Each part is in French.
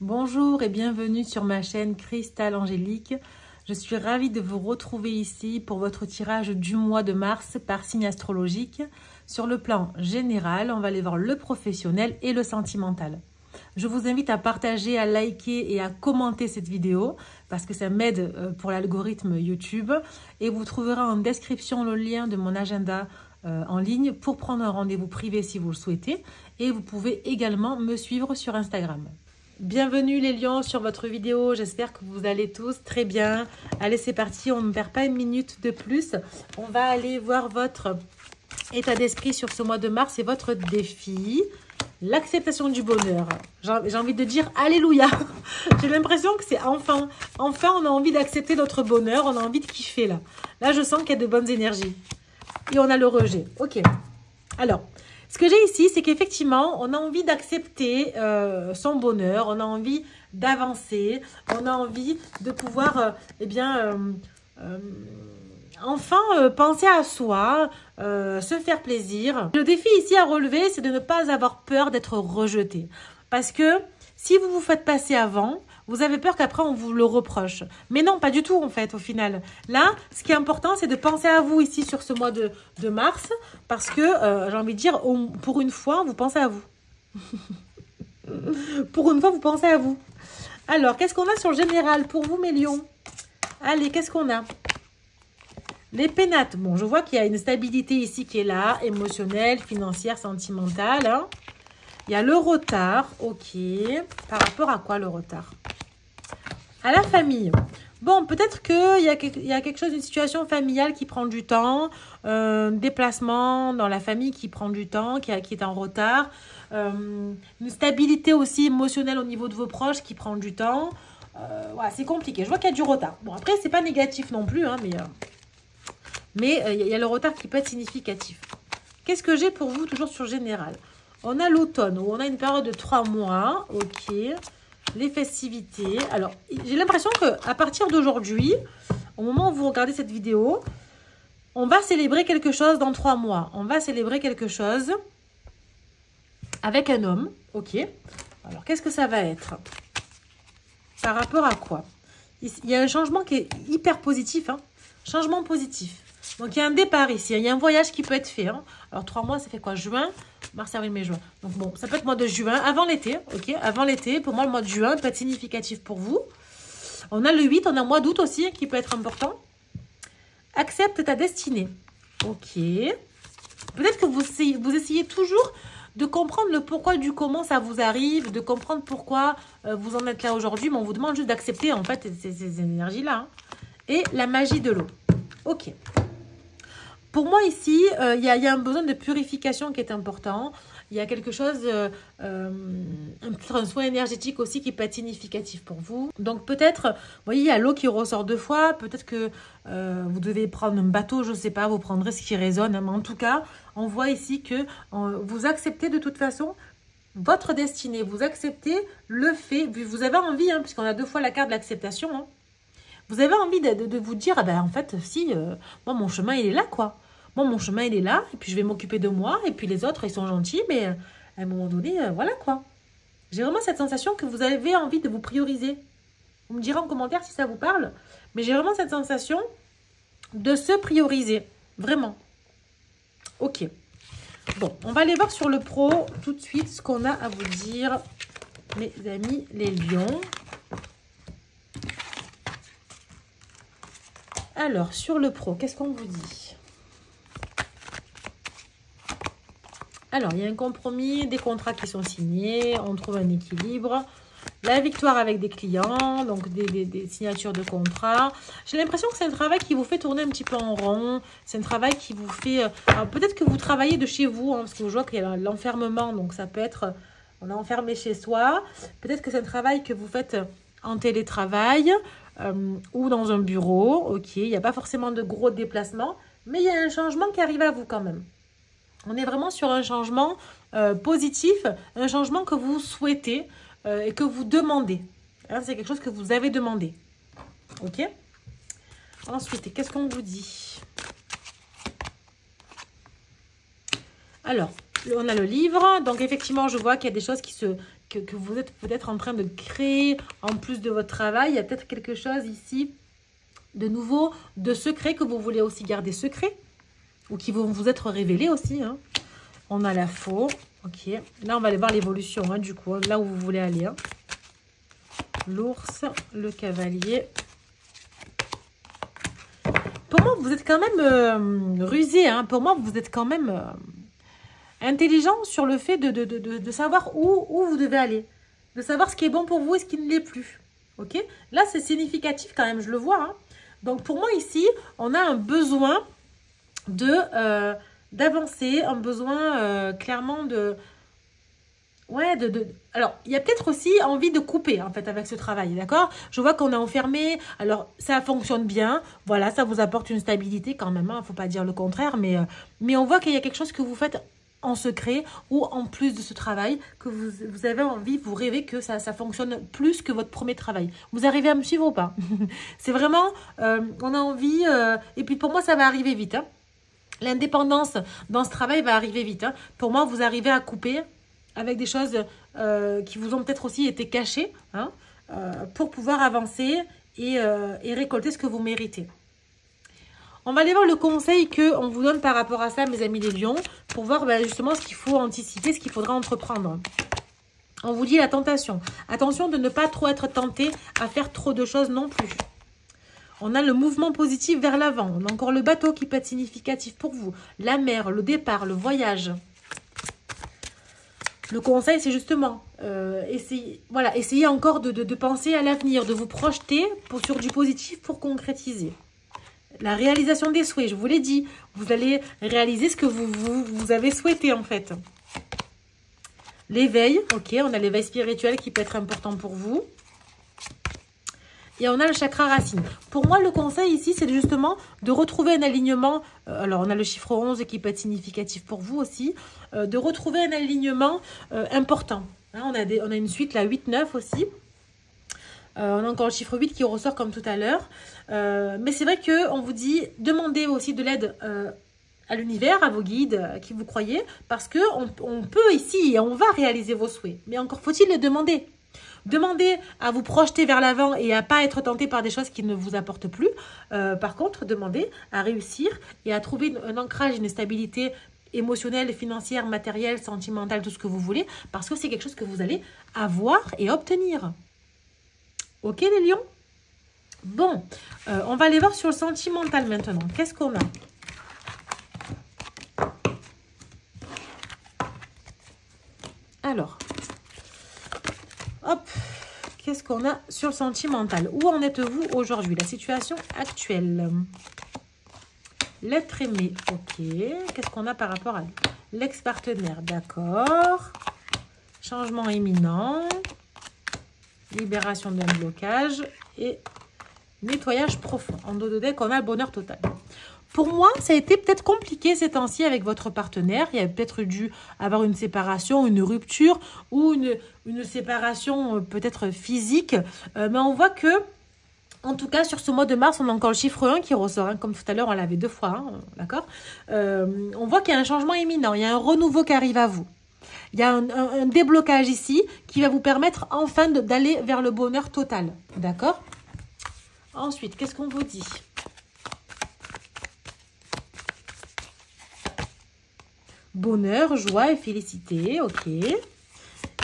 Bonjour et bienvenue sur ma chaîne Cristal Angélique. Je suis ravie de vous retrouver ici pour votre tirage du mois de mars par signe astrologique. Sur le plan général, on va aller voir le professionnel et le sentimental. Je vous invite à partager, à liker et à commenter cette vidéo parce que ça m'aide pour l'algorithme YouTube. Et vous trouverez en description le lien de mon agenda en ligne pour prendre un rendez-vous privé si vous le souhaitez. Et vous pouvez également me suivre sur Instagram. Bienvenue les lions sur votre vidéo, j'espère que vous allez tous très bien. Allez, c'est parti, on ne perd pas une minute de plus. On va aller voir votre état d'esprit sur ce mois de mars et votre défi. L'acceptation du bonheur. J'ai envie de dire alléluia. J'ai l'impression que c'est enfin on a envie d'accepter notre bonheur, on a envie de kiffer là. Là, je sens qu'il y a de bonnes énergies. Et on a le rejet. Ok. Alors, ce que j'ai ici, c'est qu'effectivement, on a envie d'accepter son bonheur, on a envie d'avancer, on a envie de pouvoir, enfin penser à soi, se faire plaisir. Le défi ici à relever, c'est de ne pas avoir peur d'être rejeté. Parce que si vous vous faites passer avant, vous avez peur qu'après on vous le reproche. Mais non, pas du tout en fait au final. Là, ce qui est important, c'est de penser à vous ici sur ce mois de mars. Parce que, j'ai envie de dire, pour une fois, vous pensez à vous. Pour une fois, vous pensez à vous. Alors, qu'est-ce qu'on a sur le général pour vous mes lions? Allez, qu'est-ce qu'on a? Les pénates. Bon, je vois qu'il y a une stabilité ici qui est là, émotionnelle, financière, sentimentale. Hein. Il y a le retard, ok. Par rapport à quoi le retard? À la famille. Bon, peut-être qu'il y a quelque chose, une situation familiale qui prend du temps, déplacement dans la famille qui prend du temps, qui est en retard, une stabilité aussi émotionnelle au niveau de vos proches qui prend du temps. Ouais, c'est compliqué. Je vois qu'il y a du retard. Bon, après, c'est pas négatif non plus, hein, mais il y a le retard qui peut être significatif. Qu'est-ce que j'ai pour vous, toujours sur général? On a l'automne, où on a une période de 3 mois, ok. Les festivités. Alors, j'ai l'impression qu'à partir d'aujourd'hui, au moment où vous regardez cette vidéo, on va célébrer quelque chose dans 3 mois. On va célébrer quelque chose avec un homme, ok. Alors, qu'est-ce que ça va être? Par rapport à quoi? Il y a un changement qui est hyper positif, hein. Changement positif. Donc, il y a un départ ici. Il y a un voyage qui peut être fait. Hein. Alors, 3 mois, ça fait quoi? Juin, mars, avril, mai, juin. Donc, bon, ça peut être mois de juin, avant l'été. Ok, avant l'été. Pour moi, le mois de juin peut être significatif pour vous. On a le 8, on a le mois d'août aussi, qui peut être important. Accepte ta destinée. Ok. Peut-être que vous essayez toujours de comprendre le pourquoi du comment ça vous arrive, de comprendre pourquoi vous en êtes là aujourd'hui. Mais on vous demande juste d'accepter, en fait, ces énergies-là. Hein. Et la magie de l'eau. Ok. Pour moi, ici, il y a un besoin de purification qui est important. Il y a quelque chose, peut-être un soin énergétique aussi qui peut être significatif pour vous. Donc peut-être, vous voyez, il y a l'eau qui ressort 2 fois. Peut-être que vous devez prendre un bateau, je ne sais pas, vous prendrez ce qui résonne. Mais en tout cas, on voit ici que vous acceptez de toute façon votre destinée. Vous acceptez le fait, vous avez envie, hein, puisqu'on a 2 fois la carte de l'acceptation, hein. Vous avez envie de vous dire, ah ben, en fait, si, moi, mon chemin, il est là, quoi. Moi, mon chemin, il est là, et puis je vais m'occuper de moi, et puis les autres, ils sont gentils, mais à un moment donné, voilà, quoi. J'ai vraiment cette sensation que vous avez envie de vous prioriser. Vous me direz en commentaire si ça vous parle, mais j'ai vraiment cette sensation de se prioriser, vraiment. Ok. Bon, on va aller voir sur le pro, tout de suite, ce qu'on a à vous dire, mes amis, les lions. Alors, sur le pro, qu'est-ce qu'on vous dit? Alors, il y a un compromis, des contrats qui sont signés, on trouve un équilibre, la victoire avec des clients, donc des signatures de contrats. J'ai l'impression que c'est un travail qui vous fait tourner un petit peu en rond, c'est un travail qui vous fait... Alors, peut-être que vous travaillez de chez vous, hein, parce que je vois qu'il y a l'enfermement, donc ça peut être... On est enfermé chez soi. Peut-être que c'est un travail que vous faites en télétravail, ou dans un bureau, ok, il n'y a pas forcément de gros déplacements, mais il y a un changement qui arrive à vous quand même. On est vraiment sur un changement positif, un changement que vous souhaitez et que vous demandez. Hein, c'est quelque chose que vous avez demandé, ok. Ensuite, qu'est-ce qu'on vous dit? Alors, on a le livre, donc effectivement, je vois qu'il y a des choses que vous êtes peut-être en train de créer en plus de votre travail. Il y a peut-être quelque chose ici de nouveau, de secret que vous voulez aussi garder secret ou qui vont vous être révélés aussi. Hein. On a la faux. Ok. Là, on va aller voir l'évolution hein, du coup, hein, là où vous voulez aller. Hein. L'ours, le cavalier. Pour moi, vous êtes quand même rusé. Hein. Pour moi, vous êtes quand même intelligent sur le fait de savoir où vous devez aller. De savoir ce qui est bon pour vous et ce qui ne l'est plus. Ok. Là, c'est significatif quand même, je le vois. Hein. Donc, pour moi, ici, on a un besoin d'avancer, un besoin clairement de... Ouais, alors, il y a peut-être aussi envie de couper, en fait, avec ce travail, d'accord? Je vois qu'on est enfermé, alors, ça fonctionne bien, voilà, ça vous apporte une stabilité quand même, hein, faut pas dire le contraire, mais on voit qu'il y a quelque chose que vous faites en secret ou en plus de ce travail, que vous avez envie, vous rêvez que ça fonctionne plus que votre premier travail. Vous arrivez à me suivre ou pas? C'est vraiment, on a envie, et puis pour moi, ça va arriver vite, hein. L'indépendance dans ce travail va arriver vite, hein. Pour moi, vous arrivez à couper avec des choses qui vous ont peut-être aussi été cachées, hein, pour pouvoir avancer et récolter ce que vous méritez. On va aller voir le conseil qu'on vous donne par rapport à ça, mes amis les lions, pour voir justement ce qu'il faut anticiper, ce qu'il faudra entreprendre. On vous dit la tentation. Attention de ne pas trop être tenté à faire trop de choses non plus. On a le mouvement positif vers l'avant. On a encore le bateau qui peut être significatif pour vous. La mer, le départ, le voyage. Le conseil, c'est justement, essayez encore de penser à l'avenir, de vous projeter sur du positif pour concrétiser. La réalisation des souhaits, je vous l'ai dit, vous allez réaliser ce que vous avez souhaité en fait. L'éveil, ok, on a l'éveil spirituel qui peut être important pour vous. Et on a le chakra racine. Pour moi, le conseil ici, c'est justement de retrouver un alignement. Alors, on a le chiffre 11 qui peut être significatif pour vous aussi. De retrouver un alignement important. Hein, on a une suite, la 8-9 aussi. On a encore le chiffre 8 qui ressort comme tout à l'heure. Mais c'est vrai qu'on vous dit, demandez aussi de l'aide à l'univers, à vos guides qui vous croyez. Parce qu'on peut ici et on va réaliser vos souhaits. Mais encore faut-il les demander. Demandez à vous projeter vers l'avant et à ne pas être tenté par des choses qui ne vous apportent plus. Par contre, demandez à réussir et à trouver un ancrage, une stabilité émotionnelle, financière, matérielle, sentimentale, tout ce que vous voulez. Parce que c'est quelque chose que vous allez avoir et obtenir. Ok les lions? Bon, on va aller voir sur le sentimental maintenant. Qu'est-ce qu'on a? Alors... Hop, qu'est-ce qu'on a sur le sentimental? Où en êtes-vous aujourd'hui? La situation actuelle. L'être aimé, ok. Qu'est-ce qu'on a par rapport à lui? L'ex-partenaire, d'accord. Changement imminent. Libération d'un blocage. Et nettoyage profond. En dos de deck, on a le bonheur total. Pour moi, ça a été peut-être compliqué ces temps-ci avec votre partenaire. Il y a peut-être dû avoir une séparation, une rupture ou une séparation peut-être physique. Mais on voit que, en tout cas, sur ce mois de mars, on a encore le chiffre 1 qui ressort. Hein, comme tout à l'heure, on l'avait 2 fois. Hein, d'accord. On voit qu'il y a un changement imminent. Il y a un renouveau qui arrive à vous. Il y a un déblocage ici qui va vous permettre enfin d'aller vers le bonheur total. D'accord. Ensuite, qu'est-ce qu'on vous dit ? Bonheur, joie et félicité, ok.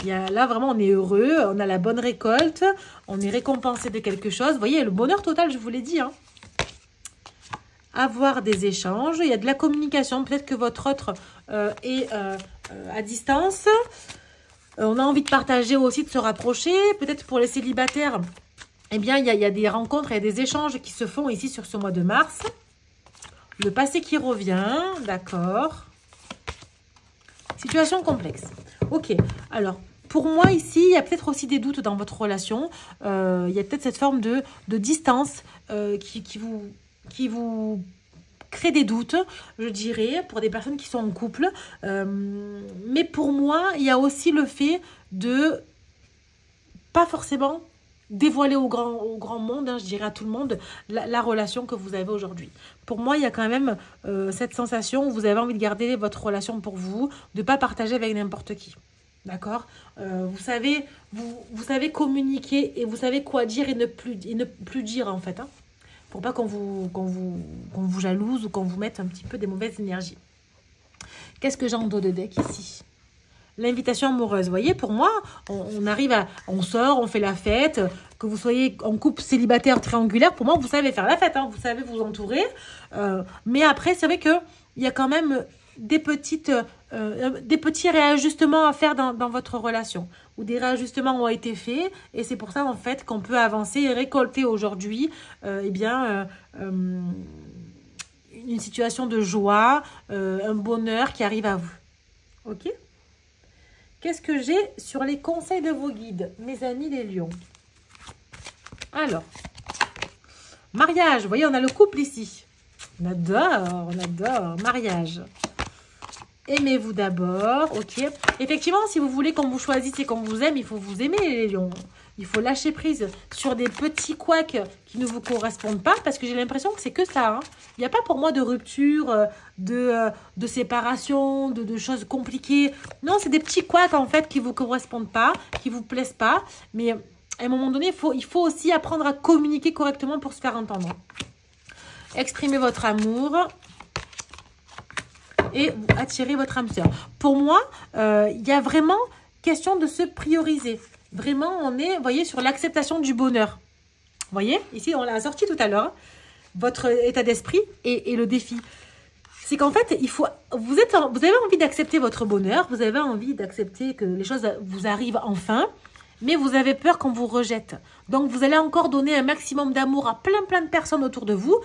Là, vraiment, on est heureux, on a la bonne récolte, on est récompensé de quelque chose. Vous voyez, le bonheur total, je vous l'ai dit. Hein. Avoir des échanges, il y a de la communication. Peut-être que votre autre est à distance. On a envie de partager aussi, de se rapprocher. Peut-être pour les célibataires, eh bien, il y a des rencontres et des échanges qui se font ici sur ce mois de mars. Le passé qui revient, d'accord. Situation complexe. Ok, alors, pour moi, ici, il y a peut-être aussi des doutes dans votre relation. Il y a peut-être cette forme de distance qui vous crée des doutes, je dirais, pour des personnes qui sont en couple. Mais pour moi, il y a aussi le fait de pas forcément dévoiler au grand monde, hein, je dirais à tout le monde, la relation que vous avez aujourd'hui. Pour moi, il y a quand même cette sensation où vous avez envie de garder votre relation pour vous, de ne pas partager avec n'importe qui. D'accord? Vous savez communiquer et vous savez quoi dire et ne plus dire, en fait. Hein, pour pas qu'on vous jalouse ou qu'on vous mette un petit peu des mauvaises énergies. Qu'est-ce que j'ai en dos de deck ici? L'invitation amoureuse. Vous voyez, pour moi, on sort, on fait la fête. Que vous soyez en couple célibataire triangulaire, pour moi, vous savez faire la fête. Hein, vous savez vous entourer. Mais après, c'est vrai qu'il y a quand même des petits réajustements à faire dans votre relation. Ou des réajustements ont été faits. Et c'est pour ça, en fait, qu'on peut avancer et récolter aujourd'hui, une situation de joie, un bonheur qui arrive à vous. Ok? Qu'est-ce que j'ai sur les conseils de vos guides, mes amis les lions? Alors, mariage. Vous voyez, on a le couple ici. On adore, mariage. Aimez-vous d'abord, ok. Effectivement, si vous voulez qu'on vous choisisse et qu'on vous aime, il faut vous aimer les lions. Il faut lâcher prise sur des petits couacs qui ne vous correspondent pas, parce que j'ai l'impression que c'est que ça. Hein. Il n'y a pas pour moi de rupture, de séparation, de choses compliquées. Non, c'est des petits couacs en fait qui ne vous correspondent pas, qui ne vous plaisent pas. Mais à un moment donné, il faut aussi apprendre à communiquer correctement pour se faire entendre. Exprimez votre amour et attirez votre âme sœur. Pour moi, il y a vraiment question de se prioriser. Vraiment, on est, vous voyez, sur l'acceptation du bonheur. Vous voyez, ici, on l'a sorti tout à l'heure. Votre état d'esprit et le défi. C'est qu'en fait, vous avez envie d'accepter votre bonheur. Vous avez envie d'accepter que les choses vous arrivent enfin. Mais vous avez peur qu'on vous rejette. Donc, vous allez encore donner un maximum d'amour à plein de personnes autour de vous.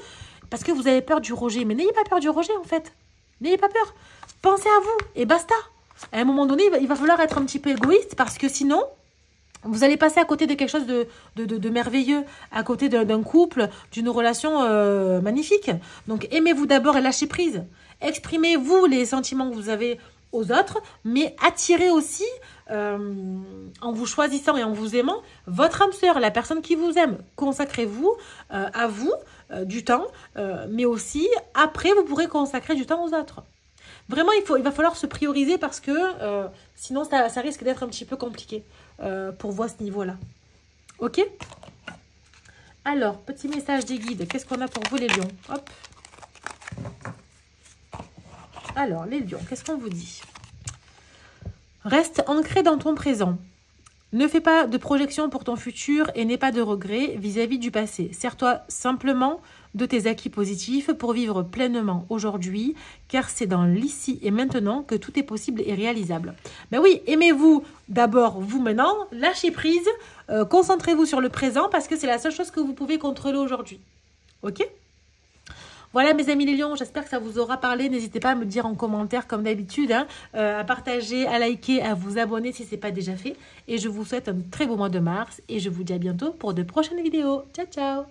Parce que vous avez peur du rejet. Mais n'ayez pas peur du rejet, en fait. N'ayez pas peur. Pensez à vous et basta. À un moment donné, il va falloir être un petit peu égoïste parce que sinon, vous allez passer à côté de quelque chose de merveilleux, à côté d'un couple, d'une relation magnifique. Donc, aimez-vous d'abord et lâchez prise. Exprimez-vous les sentiments que vous avez aux autres, mais attirez aussi, en vous choisissant et en vous aimant, votre âme sœur, la personne qui vous aime. Consacrez-vous à vous du temps, mais aussi, après, vous pourrez consacrer du temps aux autres. Vraiment, il va falloir se prioriser parce que sinon, ça risque d'être un petit peu compliqué pour vous à ce niveau-là. Ok? Alors, petit message des guides. Qu'est-ce qu'on a pour vous, les lions? Hop. Alors, les lions, qu'est-ce qu'on vous dit? Reste ancré dans ton présent. Ne fais pas de projection pour ton futur et n'aie pas de regrets vis-à-vis du passé. Sers-toi simplement de tes acquis positifs pour vivre pleinement aujourd'hui, car c'est dans l'ici et maintenant que tout est possible et réalisable. Ben oui, aimez-vous d'abord vous maintenant, lâchez prise, concentrez-vous sur le présent parce que c'est la seule chose que vous pouvez contrôler aujourd'hui. Ok ? Voilà mes amis les lions, j'espère que ça vous aura parlé. N'hésitez pas à me dire en commentaire comme d'habitude, hein, à partager, à liker, à vous abonner si ce n'est pas déjà fait. Et je vous souhaite un très beau mois de mars et je vous dis à bientôt pour de prochaines vidéos. Ciao, ciao!